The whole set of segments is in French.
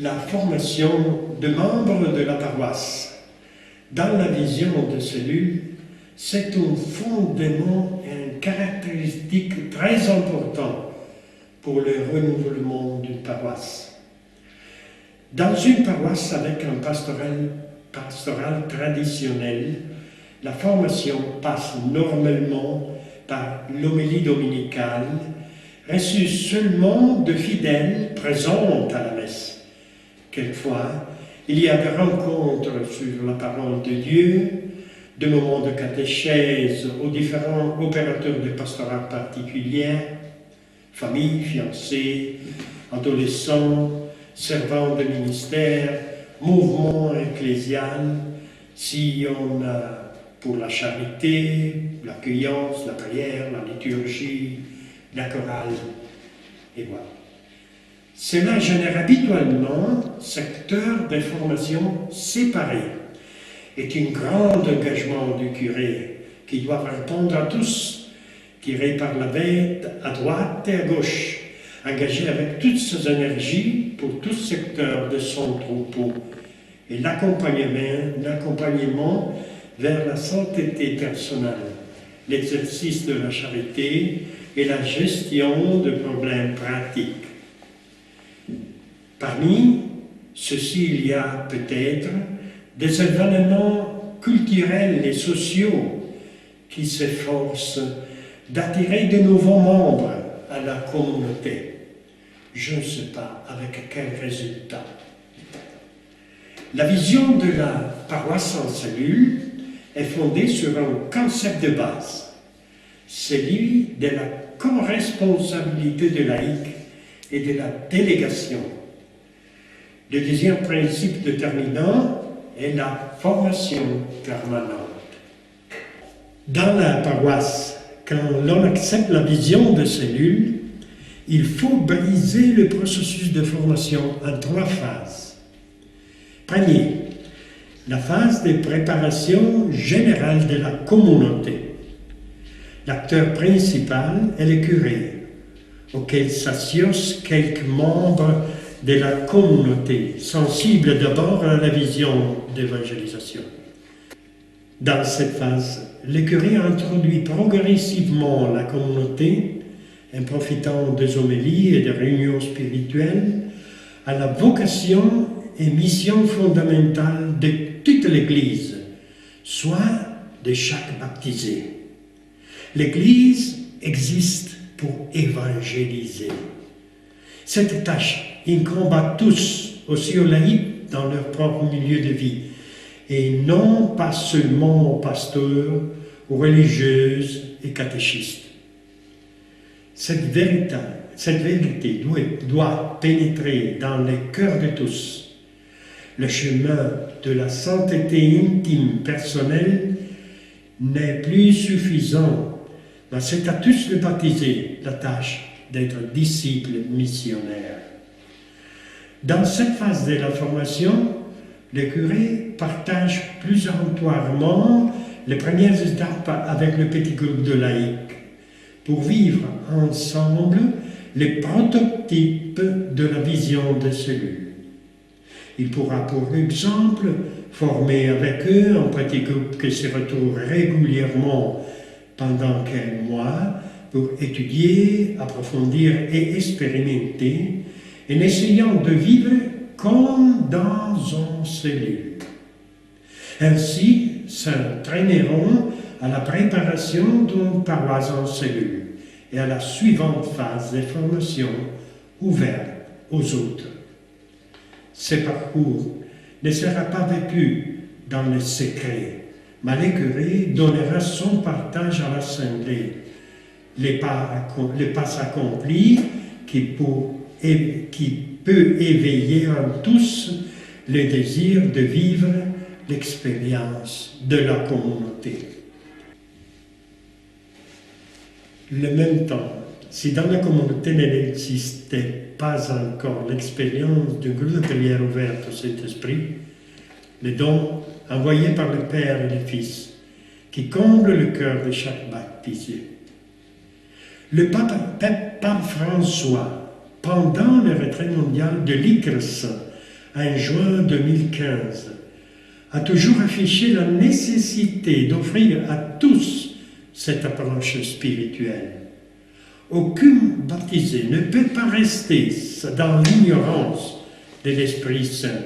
La formation de membres de la paroisse dans la vision de cellule, c'est un fondement et une caractéristique très important pour le renouvellement d'une paroisse. Dans une paroisse avec un pastoral traditionnel, la formation passe normalement par l'homélie dominicale, reçue seulement de fidèles présents à la messe. Quelquefois, il y a des rencontres sur la parole de Dieu, des moments de catéchèse aux différents opérateurs de pastorat particulières, familles, fiancés, adolescents, servants de ministère, mouvements ecclésial, si on a pour la charité, l'accueillance, la prière, la liturgie, la chorale, et voilà. Cela génère habituellement secteur de formation séparés et un grand engagement du curé qui doit répondre à tous, tiré par la vête à droite et à gauche, engagé avec toutes ses énergies pour tout secteur de son troupeau et l'accompagnement vers la sainteté personnelle, l'exercice de la charité et la gestion de problèmes pratiques. Parmi ceux-ci, il y a peut-être des événements culturels et sociaux qui s'efforcent d'attirer de nouveaux membres à la communauté. Je ne sais pas avec quel résultat. La vision de la paroisse en cellule est fondée sur un concept de base, celui de la corresponsabilité de laïcs et de la délégation. Le deuxième principe déterminant est la formation permanente. Dans la paroisse, quand l'on accepte la vision de cellule, il faut briser le processus de formation en 3 phases. Premier, la phase de préparation générale de la communauté. L'acteur principal est le curé, auquel s'associent quelques membres de la communauté, sensibles d'abord à la vision d'évangélisation. Dans cette phase, le curé introduit progressivement la communauté, en profitant des homélies et des réunions spirituelles, à la vocation et mission fondamentale de toute l'Église, soit de chaque baptisé. L'Église existe pour évangéliser. Cette tâche incombe à tous, aussi aux laïcs dans leur propre milieu de vie, et non pas seulement aux pasteurs, aux religieuses et catéchistes. Cette vérité doit pénétrer dans les cœurs de tous. Le chemin de la sainteté intime personnelle n'est plus suffisant, mais c'est à tous de baptiser la tâche d'être disciples missionnaires. Dans cette phase de la formation, le curé partage plus amplement les premières étapes avec le petit groupe de laïcs pour vivre ensemble les prototypes de la vision de cellule. Il pourra, pour exemple, former avec eux un petit groupe qui se retrouve régulièrement pendant quelques mois pour étudier, approfondir et expérimenter, en essayant de vivre comme dans une cellule. Ainsi, s'entraîneront à la préparation d'une paroisse en cellule et à la suivante phase de formation ouverte aux autres. Ce parcours ne sera pas vécu dans le secret, mais le curé donnera son partage à l'assemblée, les pas accomplis qui peut éveiller en tous le désir de vivre l'expérience de la communauté. Le même temps, si dans la communauté n'existait pas encore l'expérience d'un groupe de prière ouverte au Saint-Esprit, les dons envoyés par le Père et le Fils, qui comblent le cœur de chaque baptisé. Le pape François, pendant le retrait mondial de l'ICRS en juin 2015, a toujours affiché la nécessité d'offrir à tous cette approche spirituelle. Aucun baptisé ne peut pas rester dans l'ignorance de l'Esprit Saint.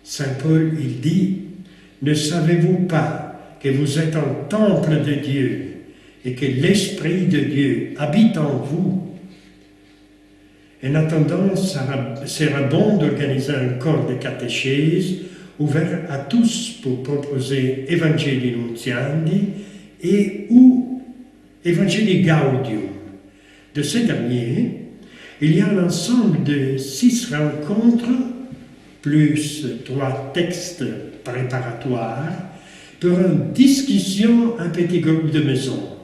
Saint Paul, il dit, « Ne savez-vous pas que vous êtes un temple de Dieu et que l'Esprit de Dieu habite en vous ?» En attendant, sera bon d'organiser un corps de catéchèse ouvert à tous pour proposer Evangelii Nuntiandi et ou Evangelii Gaudium. De ces derniers, il y a un ensemble de 6 rencontres, plus 3 textes préparatoires, pour une discussion, un petit groupe de maison.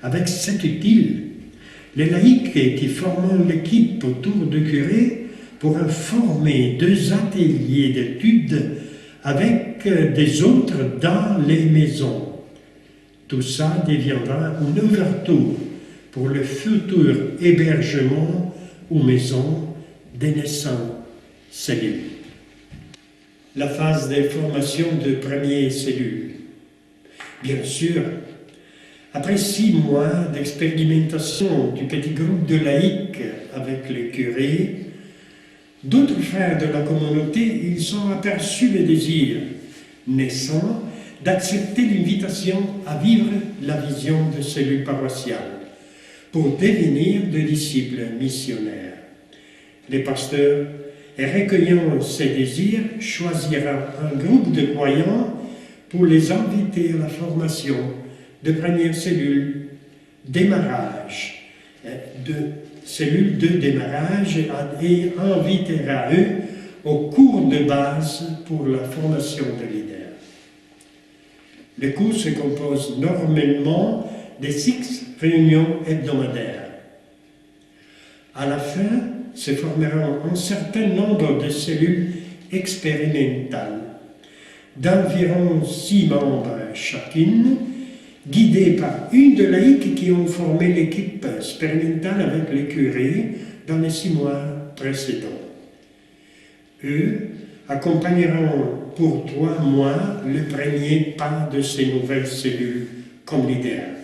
Avec cet utile, les laïcs qui forment l'équipe autour du curé pourront former 2 ateliers d'études avec des autres dans les maisons. Tout ça deviendra une ouverture pour le futur hébergement ou maison des naissants cellules. La phase de formation de premières cellules. Bien sûr, après 6 mois d'expérimentation du petit groupe de laïcs avec le curé, d'autres frères de la communauté, ils ont aperçu le désir naissant d'accepter l'invitation à vivre la vision de cellules paroissiales pour devenir des disciples missionnaires. Les pasteurs, recueillant ces désirs, choisiront un groupe de croyants pour les inviter à la formation de premières cellules démarrage, de cellules de démarrage et invitera eux au cours de base pour la formation de leaders. Le cours se compose normalement de 6 réunions hebdomadaires. À la fin, se formeront un certain nombre de cellules expérimentales, d'environ 6 membres chacune, guidées par une de laïcs qui ont formé l'équipe expérimentale avec les curés dans les 6 mois précédents. Eux accompagneront pour 3 mois le premier pas de ces nouvelles cellules comme leaders.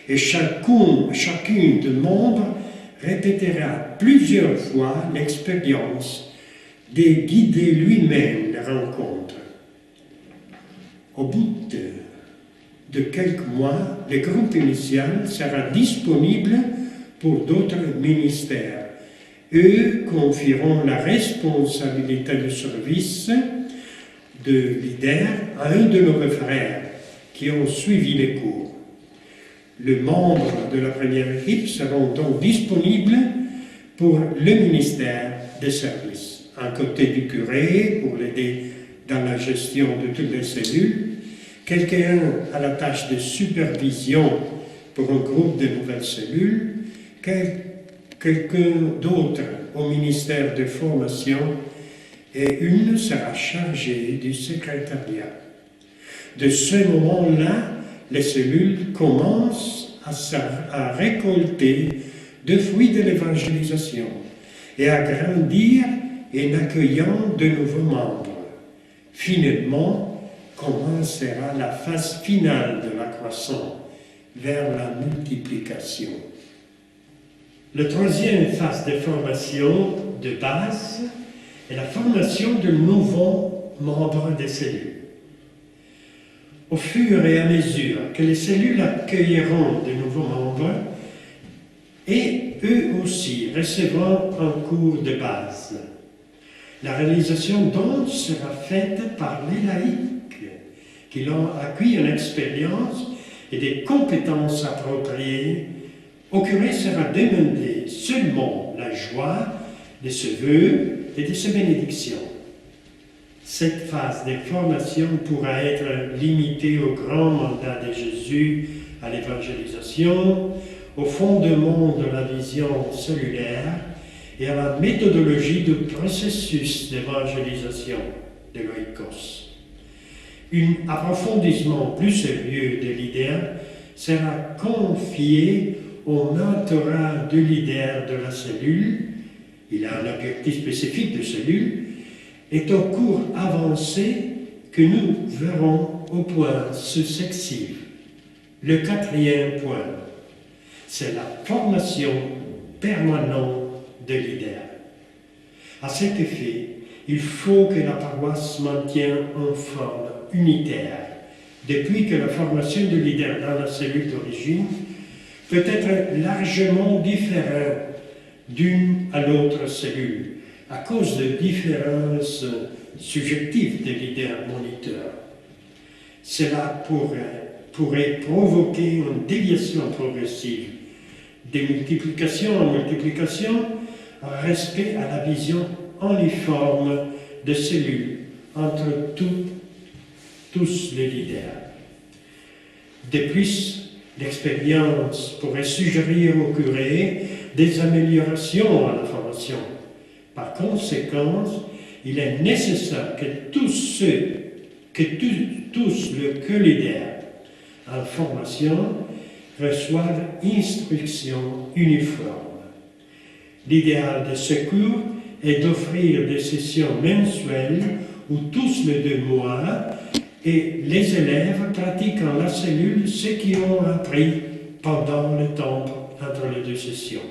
Et chacune de membres répétera plusieurs fois l'expérience de guider lui-même les rencontres. Au bout de quelques mois, le groupe initial sera disponible pour d'autres ministères. Eux confieront la responsabilité de service de leader à un de nos frères qui ont suivi les cours. Les membres de la première équipe seront donc disponibles pour le ministère des services. À côté du curé, pour l'aider dans la gestion de toutes les cellules, quelqu'un à la tâche de supervision pour un groupe de nouvelles cellules, quelqu'un d'autre au ministère de formation et une sera chargée du secrétariat. De ce moment-là, les cellules commencent à récolter des fruits de l'évangélisation et à grandir en accueillant de nouveaux membres. Finalement, commencera la phase finale de la croissance vers la multiplication. La troisième phase de formation de base est la formation de nouveaux membres des cellules. Au fur et à mesure que les cellules accueilleront de nouveaux membres, et eux aussi recevront un cours de base. La réalisation donc sera faite par les laïcs qui ont acquis une expérience et des compétences appropriées. Au curé sera demandé seulement la joie de ce vœu et de ces bénédictions. Cette phase de formation pourra être limitée au grand mandat de Jésus à l'évangélisation, au fondement de la vision cellulaire et à la méthodologie du processus d'évangélisation de l'oikos. Un approfondissement plus sérieux des leaders sera confié au mentorat du leader de la cellule il a un objectif spécifique de cellule, est au cours avancé que nous verrons au point successif. Le quatrième point, c'est la formation permanente de leaders. À cet effet, il faut que la paroisse maintienne une forme unitaire. Depuis que la formation de leaders dans la cellule d'origine peut être largement différente d'une à l'autre cellule, à cause de différences subjectives des leaders moniteurs. Cela pourrait provoquer une déviation progressive, de multiplication en multiplication, en respect à la vision uniforme de cellules entre tous les leaders. De plus, l'expérience pourrait suggérer au curé des améliorations à la formation. Par conséquent, il est nécessaire que tous les leaders en formation reçoivent instruction uniforme. L'idéal de ce cours est d'offrir des sessions mensuelles ou tous les 2 mois et les élèves pratiquent en la cellule ce qu'ils ont appris pendant le temps entre les 2 sessions.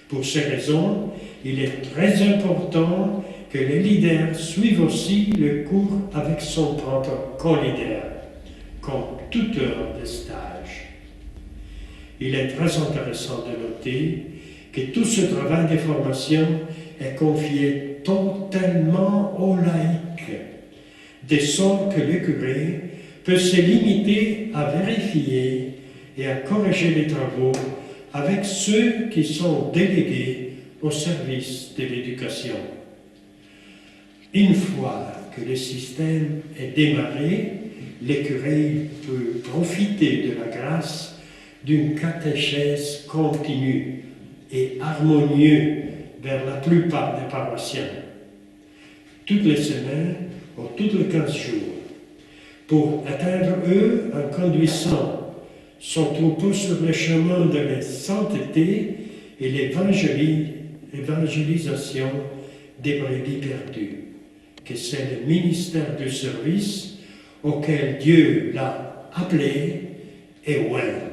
Pour ces raisons, il est très important que les leaders suivent aussi le cours avec son propre co-leader, comme tuteur de stage. Il est très intéressant de noter que tout ce travail de formation est confié totalement aux laïcs, de sorte que le curé peut se limiter à vérifier et à corriger les travaux avec ceux qui sont délégués au service de l'éducation. Une fois que le système est démarré, le curé peut profiter de la grâce d'une catéchèse continue et harmonieuse vers la plupart des paroissiens, toutes les semaines ou tous les 15 jours, pour atteindre eux en conduisant son troupeau sur le chemin de la sainteté et l'évangélisation des brebis perdues, que c'est le ministère du service auquel Dieu l'a appelé et oint.